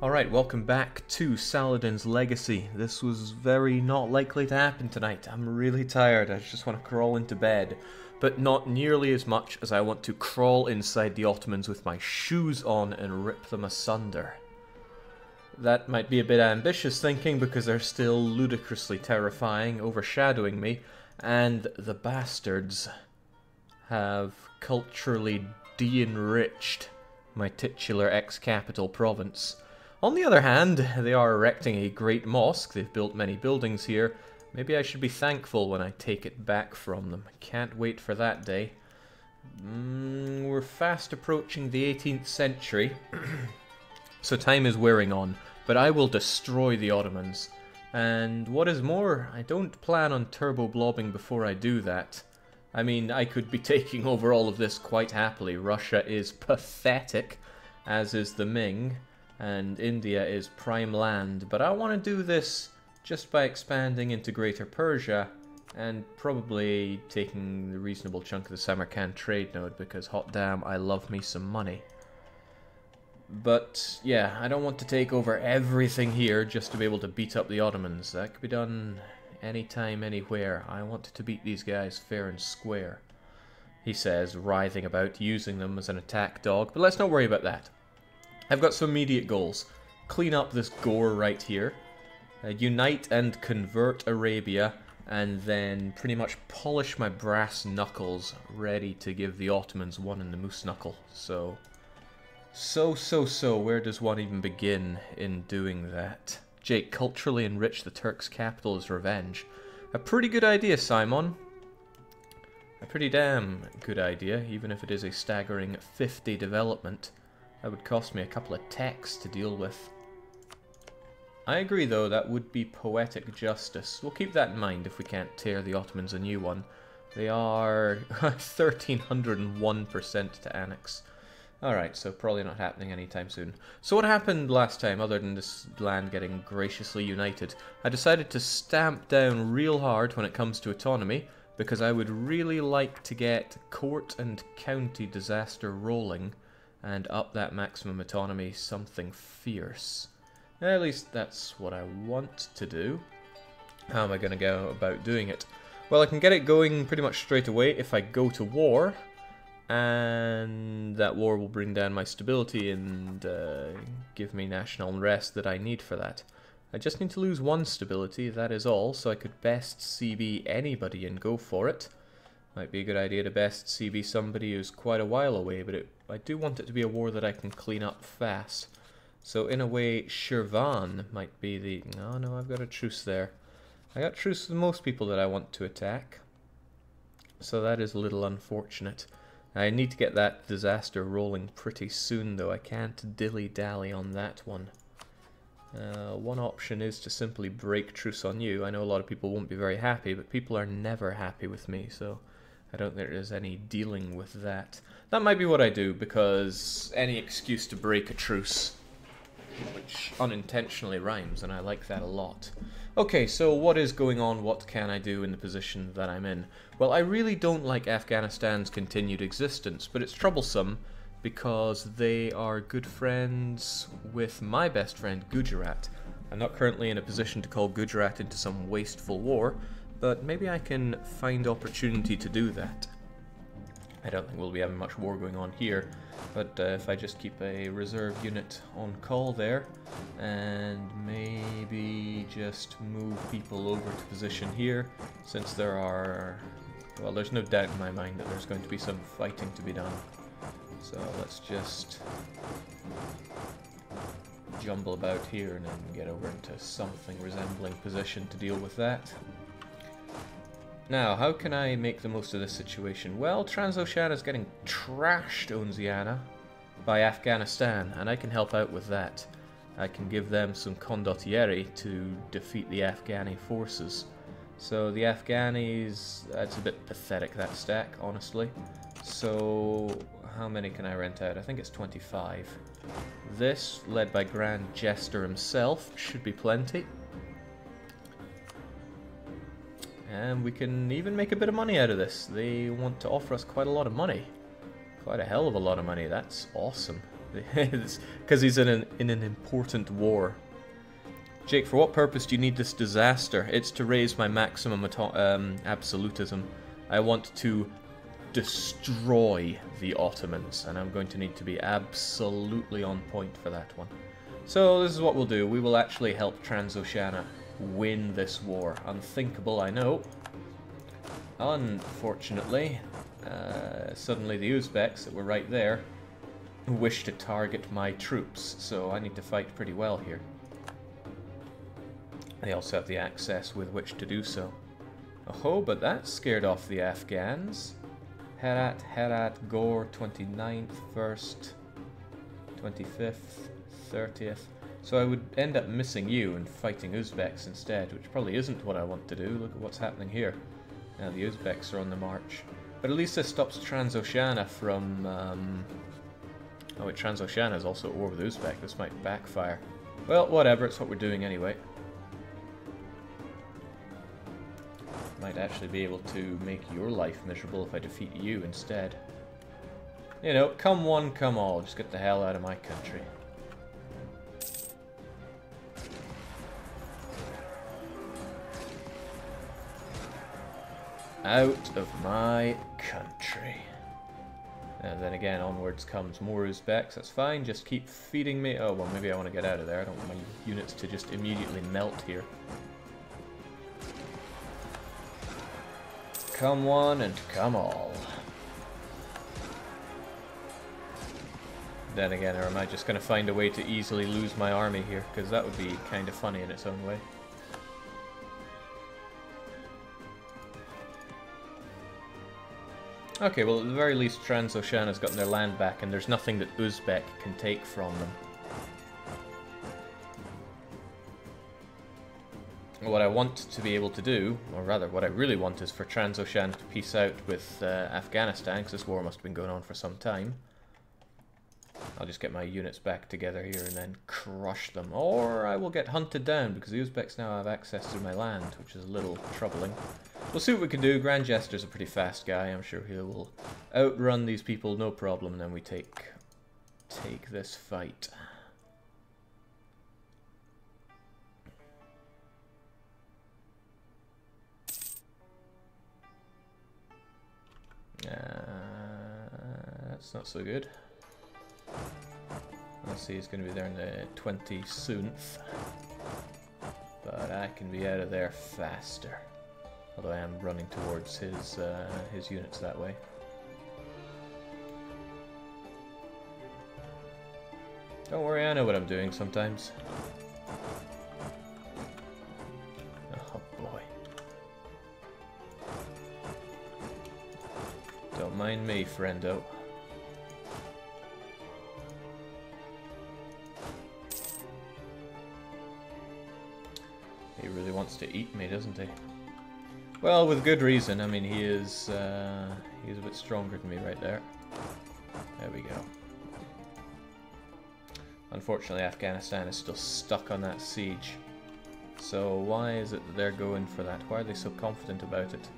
Alright, welcome back to Saladin's Legacy. This was very not likely to happen tonight. I'm really tired, I just want to crawl into bed. But not nearly as much as I want to crawl inside the Ottomans with my shoes on and rip them asunder. That might be a bit ambitious thinking because they're still ludicrously terrifying, overshadowing me, and the bastards have culturally de-enriched my titular ex-capital province. On the other hand, they are erecting a great mosque, they've built many buildings here. Maybe I should be thankful when I take it back from them. Can't wait for that day. We're fast approaching the 18th century, so time is wearing on, but I will destroy the Ottomans. And what is more, I don't plan on turbo-blobbing before I do that. I mean, I could be taking over all of this quite happily. Russia is pathetic, as is the Ming, and India is prime land, but I want to do this just by expanding into Greater Persia and probably taking the reasonable chunk of the Samarkand trade node because hot damn, I love me some money. But yeah, I don't want to take over everything here just to be able to beat up the Ottomans. That could be done anytime, anywhere. I want to beat these guys fair and square, he says, writhing about, using them as an attack dog. But let's not worry about that. I've got some immediate goals. Clean up this gore right here. Unite and convert Arabia. And then pretty much polish my brass knuckles ready to give the Ottomans one in the moose knuckle. So, where does one even begin in doing that? Jake, culturally enrich the Turks' capital as revenge. A pretty good idea, Simon. A pretty damn good idea, even if it is a staggering 50 development. That would cost me a couple of techs to deal with. I agree though, that would be poetic justice. We'll keep that in mind if we can't tear the Ottomans a new one. They are 1301% to annex. Alright, so probably not happening anytime soon. So what happened last time, other than this land getting graciously united? I decided to stamp down real hard when it comes to autonomy, because I would really like to get court and county disaster rolling, and up that maximum autonomy something fierce. At least that's what I want to do. How am I going to go about doing it? Well, I can get it going pretty much straight away if I go to war, and that war will bring down my stability and give me national unrest that I need for that. I just need to lose one stability, that is all, so I could best CB anybody and go for it. Might be a good idea to best CB somebody who's quite a while away, but I do want it to be a war that I can clean up fast. So in a way, Shirvan might be the... No, I've got a truce there. I got truce with most people that I want to attack. So that is a little unfortunate. I need to get that disaster rolling pretty soon, though. I can't dilly-dally on that one. One option is to simply break truce on you. I know a lot of people won't be very happy, but people are never happy with me, so I don't think there's any dealing with that. That might be what I do, because any excuse to break a truce, which unintentionally rhymes, and I like that a lot. Okay, so what is going on? What can I do in the position that I'm in? Well, I really don't like Afghanistan's continued existence, but it's troublesome because they are good friends with my best friend Gujarat. I'm not currently in a position to call Gujarat into some wasteful war, but maybe I can find opportunity to do that. I don't think we'll be having much war going on here, but if I just keep a reserve unit on call there, and maybe just move people over to position here, since there are... well, there's no doubt in my mind that there's going to be some fighting to be done. So let's just jumble about here and then get over into something resembling position to deal with that. Now, how can I make the most of this situation? Well, Transoceania is getting trashed, Onziana, by Afghanistan, and I can help out with that. I can give them some condottieri to defeat the Afghani forces. So the Afghanis, that's a bit pathetic, that stack, honestly. So how many can I rent out? I think it's 25. This, led by Grand Jester himself, should be plenty. And we can even make a bit of money out of this. They want to offer us quite a lot of money. Quite a hell of a lot of money. That's awesome. Because he's in an important war. Jake, for what purpose do you need this disaster? It's to raise my maximum absolutism. I want to destroy the Ottomans, and I'm going to need to be absolutely on point for that one. So this is what we'll do. We will actually help Transoceania win this war. Unthinkable, I know. Unfortunately, suddenly the Uzbeks that were right there wish to target my troops, so I need to fight pretty well here. They also have the access with which to do so. Oh, but that scared off the Afghans. Herat, Gore, 29th, 1st, 25th, 30th. So I would end up missing you and fighting Uzbeks instead, which probably isn't what I want to do. Look at what's happening here. Now the Uzbeks are on the march. But at least this stops Transoceania from... Oh wait, Transoceania is also at war with Uzbek. This might backfire. Well, whatever, it's what we're doing anyway. Might actually be able to make your life miserable if I defeat you instead. You know, come one, come all. Just get the hell out of my country. Out of my country. And then again, onwards comes more Uzbeks. That's fine, just keep feeding me. Oh, well, maybe I want to get out of there. I don't want my units to just immediately melt here. Come one and come all. Then again, or am I just going to find a way to easily lose my army here? Because that would be kind of funny in its own way. Okay, well at the very least Transoceania's gotten their land back and there's nothing that Uzbek can take from them. What I want to be able to do, or rather what I really want, is for Transoceania to peace out with Afghanistan, because this war must have been going on for some time. I'll just get my units back together here and then crush them. Or I will get hunted down, because the Uzbeks now have access to my land, which is a little troubling. We'll see what we can do. Grand Jester's a pretty fast guy. I'm sure he will outrun these people, no problem, and then we take this fight. That's not so good. Let's see, he's going to be there in the 20 soon. But I can be out of there faster. Although I am running towards his units that way. Don't worry, I know what I'm doing sometimes. Oh boy. Don't mind me, friendo. He really wants to eat me, doesn't he? Well, with good reason. I mean, he's a bit stronger than me right there. There we go. Unfortunately, Afghanistan is still stuck on that siege. So why is it that they're going for that? Why are they so confident about it?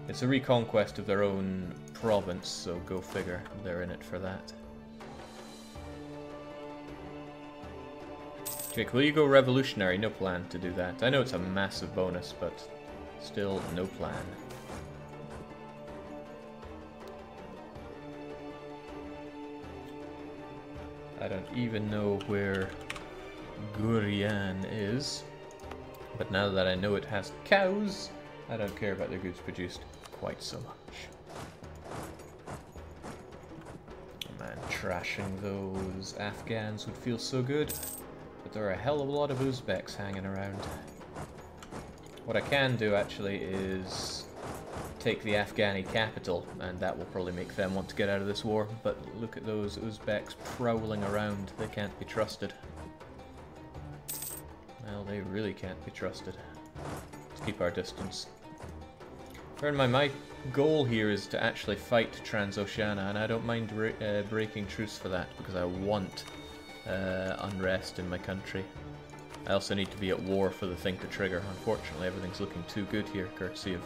It's a reconquest of their own province, so go figure. They're in it for that. Jake, will you go revolutionary? No plan to do that. I know it's a massive bonus, but still no plan. I don't even know where Gurian is, but now that I know it has cows, I don't care about their goods produced quite so much. Oh man, trashing those Afghans would feel so good, but there are a hell of a lot of Uzbeks hanging around. What I can do actually is take the Afghani capital, and that will probably make them want to get out of this war, but look at those Uzbeks prowling around. They can't be trusted. Well, they really can't be trusted. Let's keep our distance. Bear in mind, my goal here is to actually fight Transoceania, and I don't mind breaking truce for that, because I want unrest in my country. I also need to be at war for the thing to trigger. Unfortunately, everything's looking too good here, courtesy of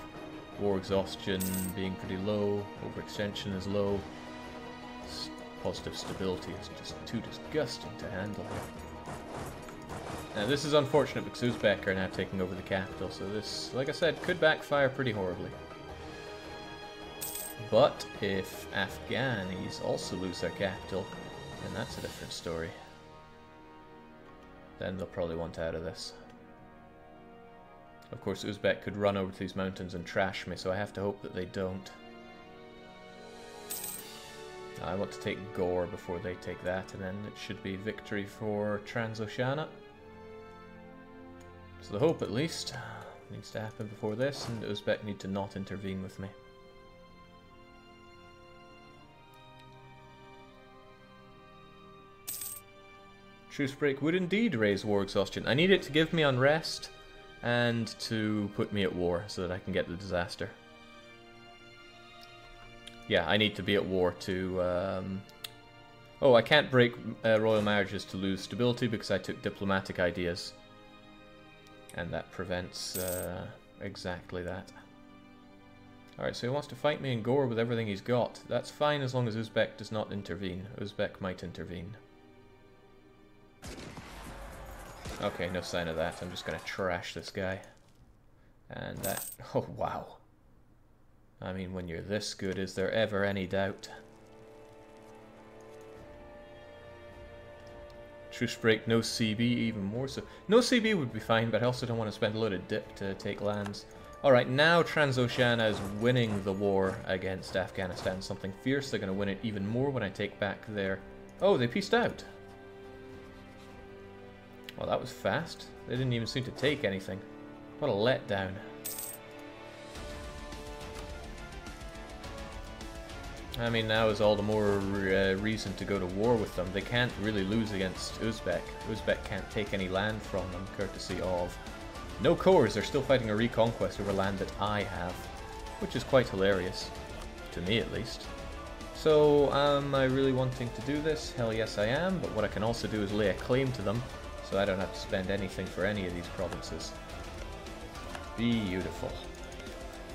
war exhaustion being pretty low, overextension is low, positive stability is just too disgusting to handle. Now this is unfortunate because Uzbek are now taking over the capital, so this, like I said, could backfire pretty horribly. But if Afghanis also lose their capital, then that's a different story. Then they'll probably want out of this. Of course, Uzbek could run over to these mountains and trash me, so I have to hope that they don't. I want to take Gore before they take that, and then it should be victory for Transoceania. So the hope, at least, needs to happen before this, and Uzbek need to not intervene with me. Truce break would indeed raise war exhaustion. I need it to give me unrest and to put me at war so that I can get the disaster. Yeah, I need to be at war to... Oh, I can't break royal marriages to lose stability because I took diplomatic ideas. And that prevents exactly that. Alright, so he wants to fight me in Gore with everything he's got. That's fine as long as Uzbek does not intervene. Uzbek might intervene. Okay, no sign of that. I'm just going to trash this guy. And that... Oh, wow. I mean, when you're this good, is there ever any doubt? Truce break, no CB, even more so. No CB would be fine, but I also don't want to spend a load of dip to take lands. Alright, now Transoceania is winning the war against Afghanistan. Something fierce. They're going to win it even more when I take back their... Oh, they peaced out. Well, that was fast. They didn't even seem to take anything. What a letdown. I mean, now is all the more reason to go to war with them. They can't really lose against Uzbek. Uzbek can't take any land from them, courtesy of no cores. They're still fighting a reconquest over land that I have, which is quite hilarious. To me, at least. So, am I really wanting to do this? Hell yes, I am. But what I can also do is lay a claim to them, so I don't have to spend anything for any of these provinces. Beautiful.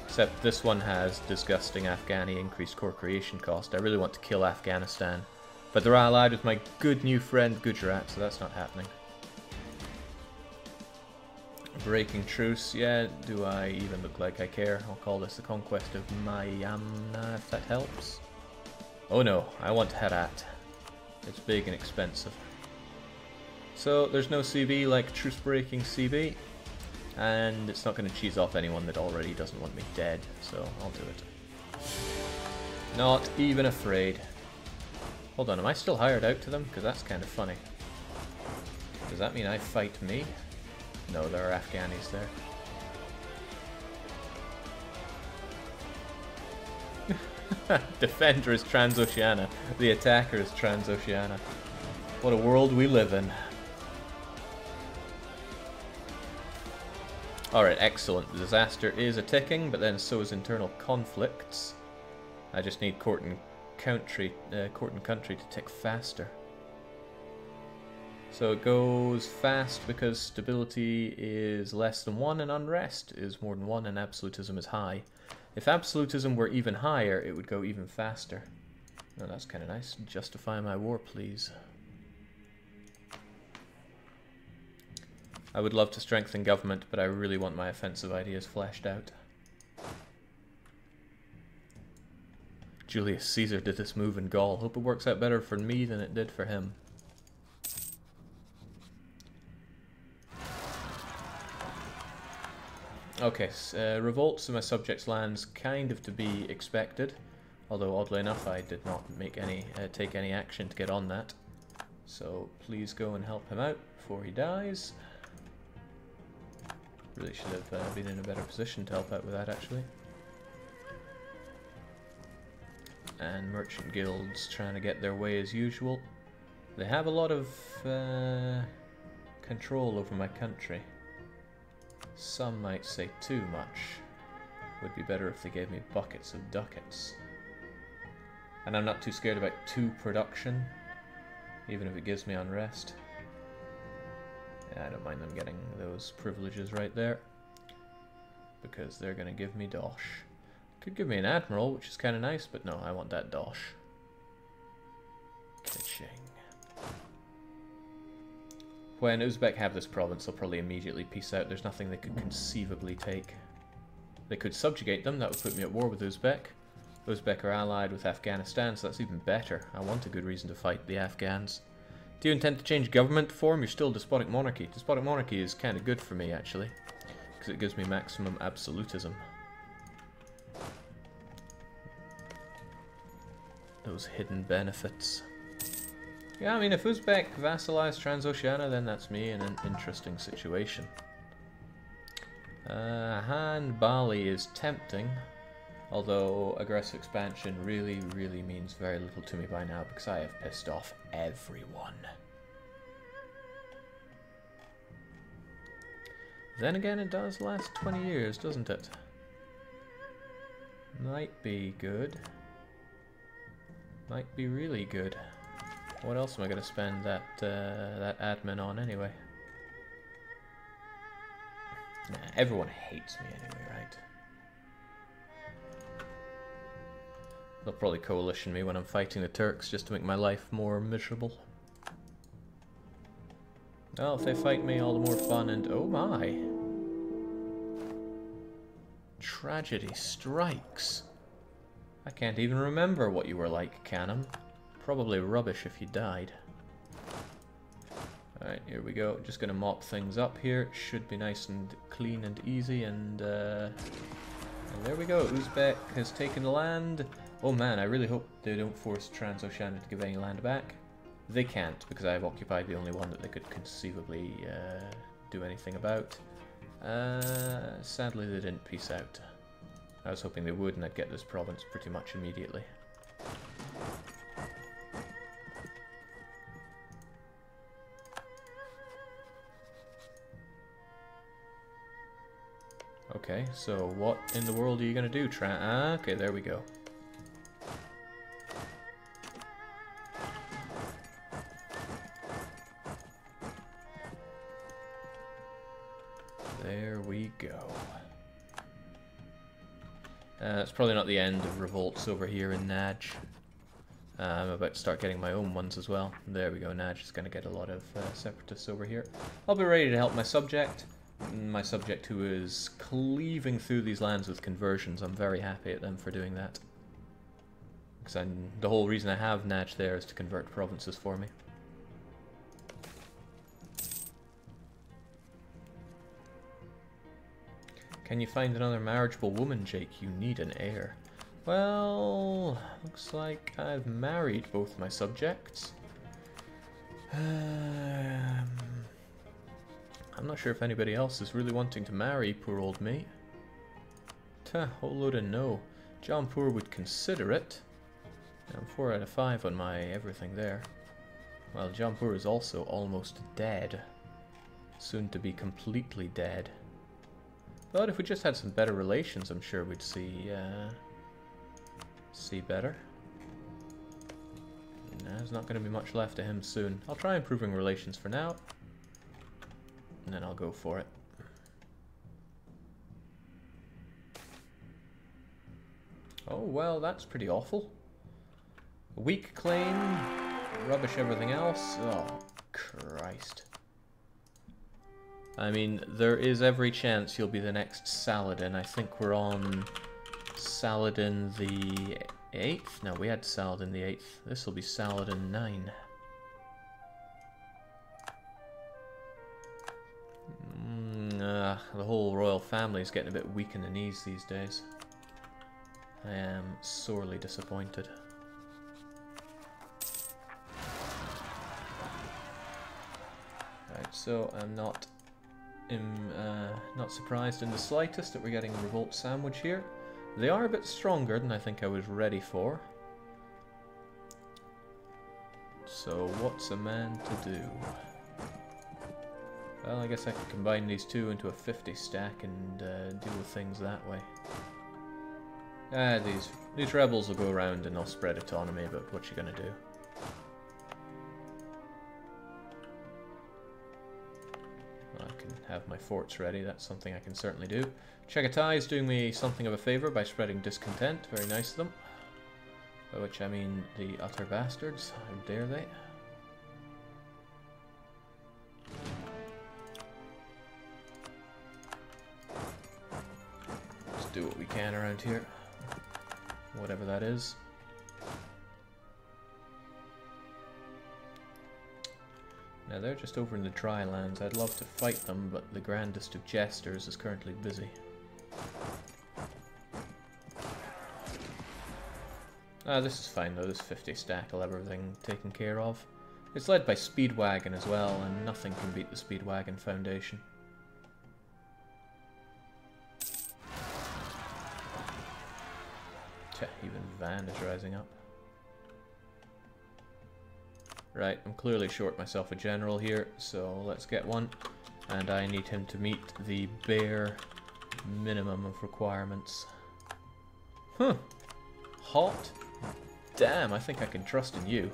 Except this one has disgusting Afghani increased core creation cost. I really want to kill Afghanistan. But they're allied with my good new friend Gujarat, so that's not happening. Breaking truce. Yeah, do I even look like I care? I'll call this the conquest of Mayamna, if that helps. Oh no, I want Herat. It's big and expensive. So there's no CB like truce breaking CB, and it's not going to cheese off anyone that already doesn't want me dead, so I'll do it. Not even afraid. Hold on, am I still hired out to them? Because that's kind of funny. Does that mean I fight me? No, there are Afghanis there. Defender is Transoceania. The attacker is Transoceania. What a world we live in. Alright, excellent. The disaster is a-ticking, but then so is internal conflicts. I just need court and country to tick faster. So it goes fast because stability is less than 1 and unrest is more than 1 and absolutism is high. If absolutism were even higher, it would go even faster. Oh, that's kind of nice. Justify my war, please. I would love to strengthen government, but I really want my offensive ideas fleshed out. Julius Caesar did this move in Gaul. Hope it works out better for me than it did for him. Okay, revolts in my subjects' lands, kind of to be expected. Although, oddly enough, I did not make any take any action to get on that. So, please go and help him out before he dies. Really should have been in a better position to help out with that, actually. And merchant guilds trying to get their way as usual. They have a lot of control over my country. Some might say too much. Would be better if they gave me buckets of ducats. And I'm not too scared about 2 production, even if it gives me unrest. Yeah, I don't mind them getting those privileges right there, because they're going to give me dosh. Could give me an admiral, which is kind of nice, but no, I want that dosh. Ka-ching. When Uzbek have this province, they'll probably immediately peace out. There's nothing they could conceivably take. They could subjugate them, that would put me at war with Uzbek. Uzbek are allied with Afghanistan, so that's even better. I want a good reason to fight the Afghans. Do you intend to change government form? You're still despotic monarchy. Despotic monarchy is kind of good for me, actually, because it gives me maximum absolutism. Those hidden benefits. Yeah, I mean, if Uzbek vassalized Transoceania, then that's me in an interesting situation. Han Bali is tempting, although aggressive expansion really, really means very little to me by now, because I have pissed off everyone. Then again, it does last 20 years, doesn't it? Might be good. Might be really good. What else am I going to spend that that admin on anyway? Nah, everyone hates me anyway, right? They'll probably coalition me when I'm fighting the Turks just to make my life more miserable. Well, if they fight me, all the more fun and... oh my! Tragedy strikes. I can't even remember what you were like, Canham. Probably rubbish if you died. Alright, here we go. Just gonna mop things up here. Should be nice and clean and easy, and there we go. Uzbek has taken the land. Oh man, I really hope they don't force Transoceania to give any land back. They can't, because I've occupied the only one that they could conceivably do anything about. Sadly, they didn't peace out. I was hoping they would, and I'd get this province pretty much immediately. Okay, so what in the world are you going to do, okay, there we go. There we go. It's probably not the end of revolts over here in Naj. I'm about to start getting my own ones as well. There we go, Naj is going to get a lot of separatists over here. I'll be ready to help my subject. My subject who is cleaving through these lands with conversions. I'm very happy at them for doing that. Because the whole reason I have Naj there is to convert provinces for me. Can you find another marriageable woman, Jake? You need an heir. Well, looks like I've married both my subjects. I'm not sure if anybody else is really wanting to marry poor old me. Whole load of no. Jaunpur would consider it. I'm 4 out of 5 on my everything there. Well, Jaunpur is also almost dead. Soon to be completely dead. But if we just had some better relations, I'm sure we'd see better. There's not going to be much left of him soon. I'll try improving relations for now, and then I'll go for it. Oh, well, that's pretty awful. A weak claim, rubbish everything else. Oh, Christ. I mean, there is every chance you'll be the next Saladin. I think we're on Saladin the 8th? No, we had Saladin the 8th. This will be Saladin 9. The whole royal family is getting a bit weak in the knees these days. I am sorely disappointed. Right, so I'm not surprised in the slightest that we're getting a revolt sandwich here. They are a bit stronger than I think I was ready for. So what's a man to do? Well, I guess I could combine these two into a 50 stack and deal with things that way. These rebels will go around and they'll spread autonomy, but what you gonna do? I can have my forts ready, that's something I can certainly do. Chagatai is doing me something of a favour by spreading discontent, very nice of them. By which I mean the utter bastards. How dare they? Let's do what we can around here. Whatever that is. Now they're just over in the dry lands. I'd love to fight them, but the grandest of jesters is currently busy. Ah, this is fine though. This 50 stack will have everything taken care of. It's led by Speedwagon as well, and nothing can beat the Speedwagon Foundation. Even Van is rising up. Right, I'm clearly short myself a general here, so let's get one. And I need him to meet the bare minimum of requirements. Huh. Hot? Damn, I think I can trust in you.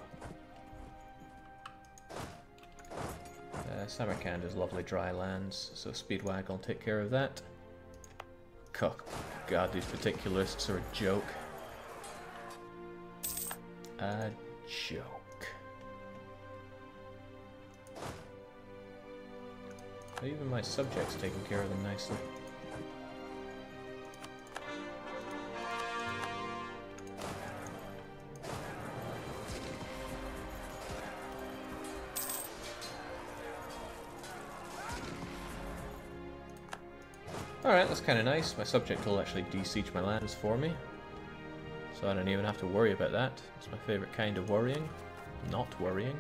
Samarkand is lovely dry lands, so Speedwag will take care of that. God, these particularists are a joke. A joke. Even my subjects taking care of them nicely. Alright, that's kind of nice. My subject will actually de-siege my lands for me. So I don't even have to worry about that. It's my favourite kind of worrying. Not worrying.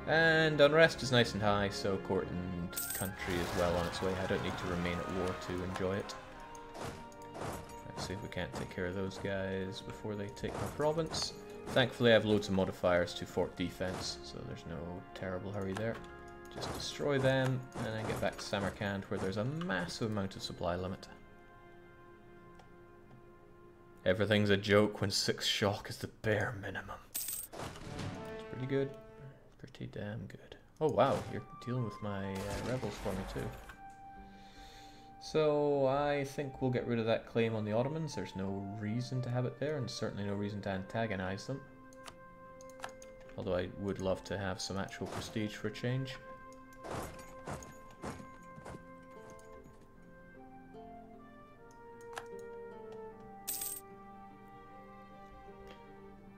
And unrest is nice and high, so court and country is well on its way. I don't need to remain at war to enjoy it. Let's see if we can't take care of those guys before they take my province. Thankfully I have loads of modifiers to fort defense, so there's no terrible hurry there. Just destroy them, and then get back to Samarkand, where there's a massive amount of supply limit. Everything's a joke when 6 shock is the bare minimum. It's pretty good. Pretty damn good. Oh wow, you're dealing with my rebels for me too. So I think we'll get rid of that claim on the Ottomans. There's no reason to have it there, and certainly no reason to antagonize them. Although I would love to have some actual prestige for a change.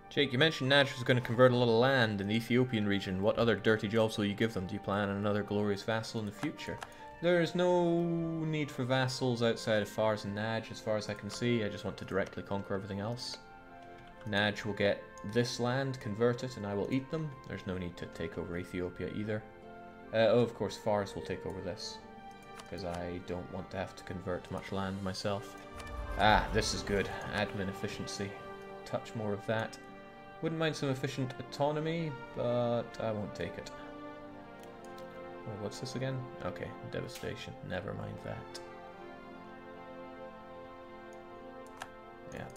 Jake, you mentioned Naj was going to convert a lot of land in the Ethiopian region. What other dirty jobs will you give them? Do you plan on another glorious vassal in the future? There's no need for vassals outside of Fars and Naj, as far as I can see. I just want to directly conquer everything else. Naj will get this land, convert it, and I will eat them. There's no need to take over Ethiopia either. Oh, of course, Fars will take over this, because I don't want to have to convert much land myself. Ah, this is good. Admin efficiency. Touch more of that. Wouldn't mind some efficient autonomy, but I won't take it. Wait, what's this again? Okay, devastation. Never mind that. Yeah.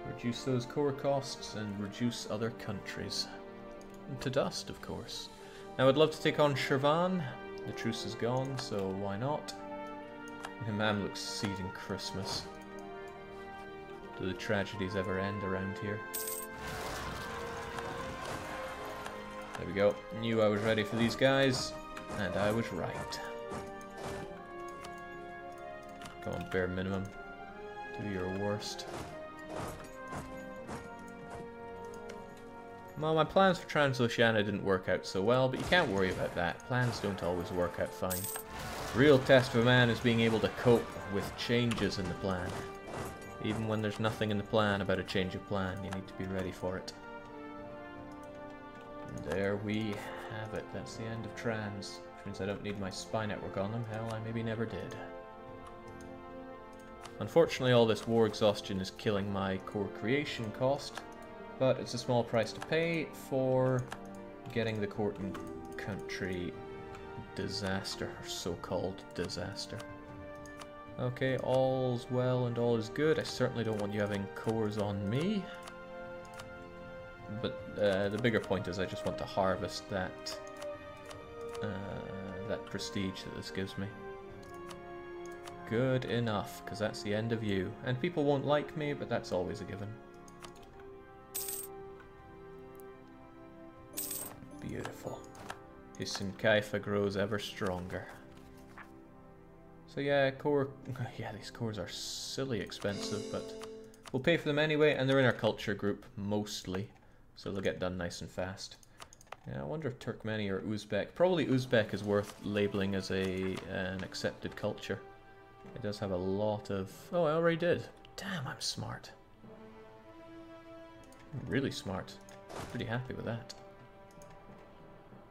Reduce those core costs and reduce other countries. And to dust, of course. Now I'd love to take on Shirvan. The truce is gone, so why not? Himam looks seeding Christmas. Do the tragedies ever end around here? There we go. Knew I was ready for these guys, and I was right. Go on, bare minimum. Do your worst. Well, my plans for Transoceania didn't work out so well, but you can't worry about that. Plans don't always work out fine. The real test of a man is being able to cope with changes in the plan. Even when there's nothing in the plan about a change of plan, you need to be ready for it. And there we have it. That's the end of Trans, which means I don't need my spy network on them. Hell, I maybe never did. Unfortunately, all this war exhaustion is killing my core creation cost, but it's a small price to pay for getting the court and country disaster, or so-called disaster. Okay, all's well and all is good. I certainly don't want you having cores on me. But the bigger point is I just want to harvest that that prestige that this gives me. Good enough, because that's the end of you. And people won't like me, but that's always a given. Beautiful. His Sinkaifa grows ever stronger. So yeah, core... yeah, these cores are silly expensive, but we'll pay for them anyway, and they're in our culture group, mostly. So they'll get done nice and fast. Yeah, I wonder if Turkmeni or Uzbek... Probably Uzbek is worth labeling as an accepted culture. It does have a lot of... Oh, I already did. Damn, I'm smart. I'm really smart. Pretty happy with that.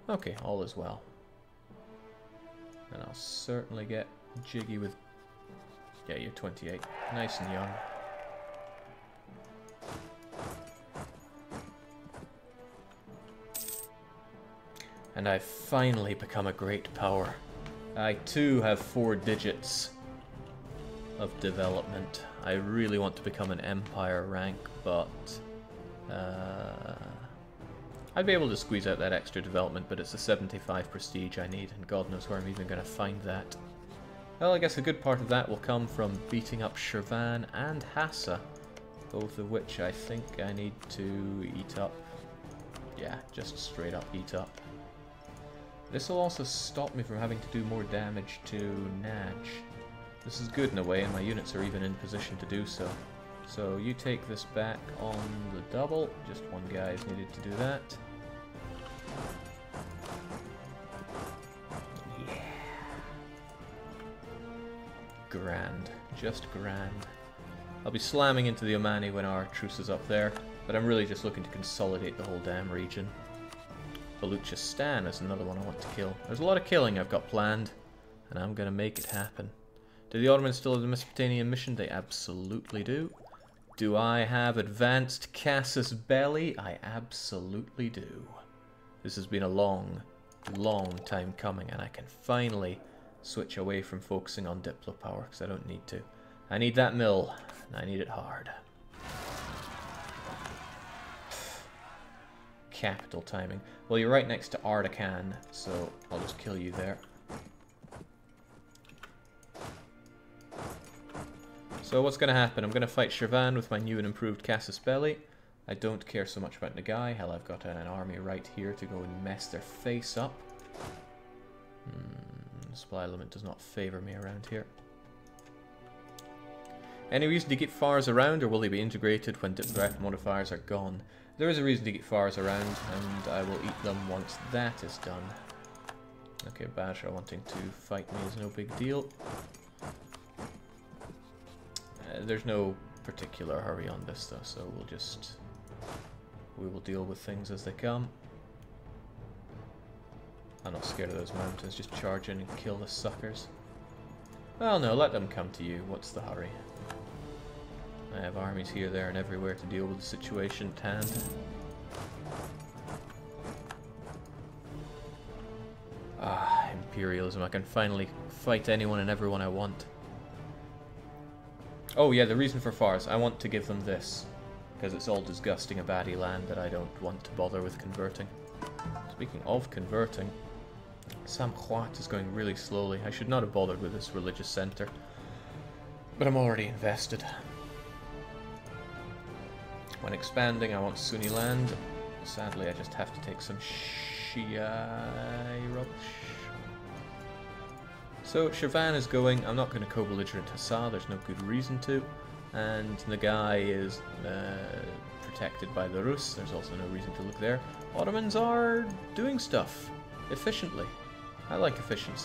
Okay, all is well. And I'll certainly get jiggy with... Yeah, you're 28. Nice and young. And I've finally become a great power. I too have 4 digits of development. I really want to become an empire rank, but I'd be able to squeeze out that extra development, but it's a 75 prestige I need, and God knows where I'm even going to find that. Well, I guess a good part of that will come from beating up Shirvan and Hassa, both of which I think I need to eat up. Yeah, just straight up eat up. This will also stop me from having to do more damage to Naj. This is good in a way, and my units are even in position to do so. So you take this back on the double. Just one guy is needed to do that. Yeah. Grand. Just grand. I'll be slamming into the Omani when our truce is up there, but I'm really just looking to consolidate the whole damn region. Baluchistan is another one I want to kill. There's a lot of killing I've got planned, and I'm going to make it happen. Do the Ottomans still have the Mesopotamian mission? They absolutely do. Do I have advanced casus belli? I absolutely do. This has been a long, long time coming, and I can finally switch away from focusing on Diplo power, because I don't need to. I need that mill, and I need it hard. Capital timing. Well, you're right next to Ardakan, so I'll just kill you there. So what's going to happen? I'm going to fight Shirvan with my new and improved casus belli. I don't care so much about Nagai. Hell, I've got an army right here to go and mess their face up. The supply limit does not favor me around here. Any reason to keep Fars around, or will they be integrated when diplomatic modifiers are gone? There is a reason to keep Fars around, and I will eat them once that is done. Okay, Bashar wanting to fight me is no big deal. There's no particular hurry on this though, so we will deal with things as they come. I'm not scared of those mountains, just charge in and kill the suckers. Well no, let them come to you, what's the hurry? I have armies here, there and everywhere to deal with the situation at hand. Ah, imperialism, I can finally fight anyone and everyone I want. Oh yeah, the reason for Fars, I want to give them this, because it's all disgusting Abadi land that I don't want to bother with converting. Speaking of converting, Samkhwat is going really slowly. I should not have bothered with this religious center, but I'm already invested. When expanding, I want Sunni land. Sadly, I just have to take some Shia rubbish. So Shirvan is going. I'm not going to co-belligerent Hassa, there's no good reason to. And Nagai is protected by the Rus, there's also no reason to look there. Ottomans are doing stuff efficiently. I like efficiency.